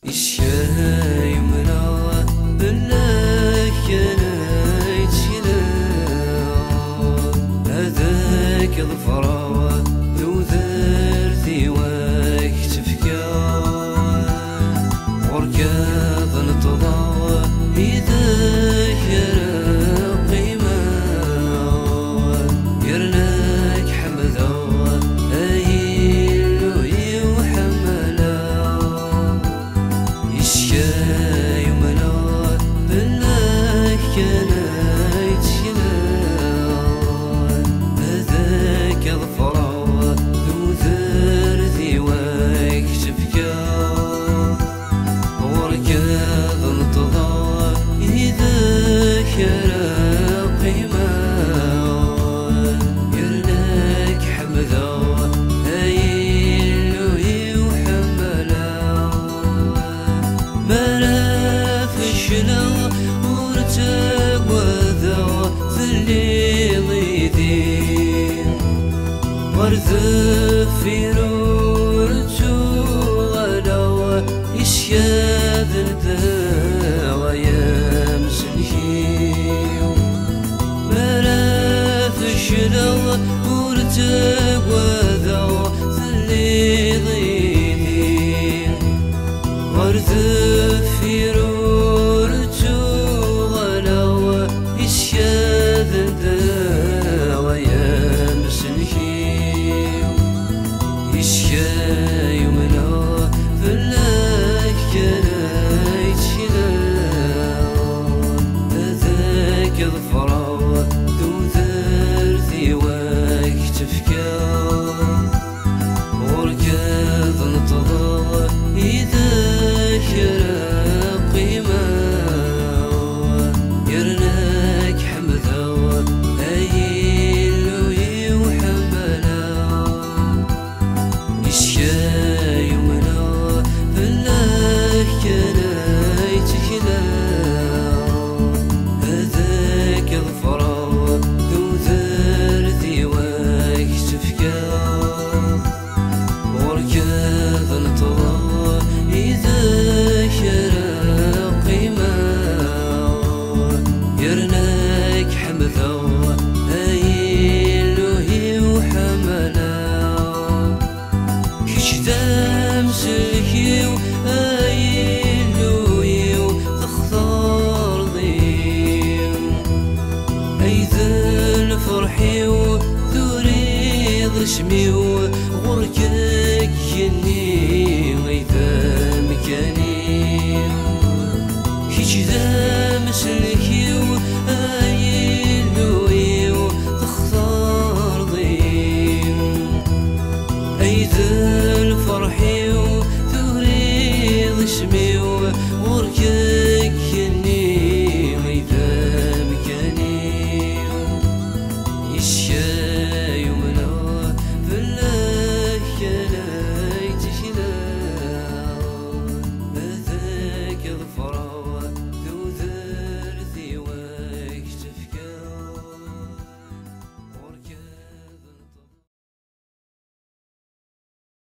الشاي ملا بالله انا يتشلا هذاك الفراوة ذو ذرتي واك تفكا وركاض نتضاوى إذا يرى قيمة يرناك حمدا أيلو يوحملا الشاي ملا بالله أنا يتشلا هذاك الفراوة ذو ذرتي واك تفكا وركاض نتضاوى إذا يرى قيمة يرناك حمدا أيلو يوحملا مالا فشلا ورتقوى ذا في الليل يدين ورد في رورتو غلاوة يشياذ الداوى يمس الهيو مالا فشلا ورتقوى ذا في الليل يدين ورد في رورتو غلاوة يشياذ الداوى يمس الهيو الشاي ملا فلاك كان يتشلا هذاك الفراوة ذو ذرتي واك تفكا وركاض نتضاوى إذا يرى قيمة يرناك حمدا أيلو يوحملا الشاي ملا بالله أنا يتكلا هذاك الفراوة ذو ذرتي واك تفكا وركاض نتضاوى إذا يرى قيمة يرناك حمدا أيلو يوحملا كشدام سلكيو أيلو يو تختار ضيم أيذن فرحيو ذو ريض شميو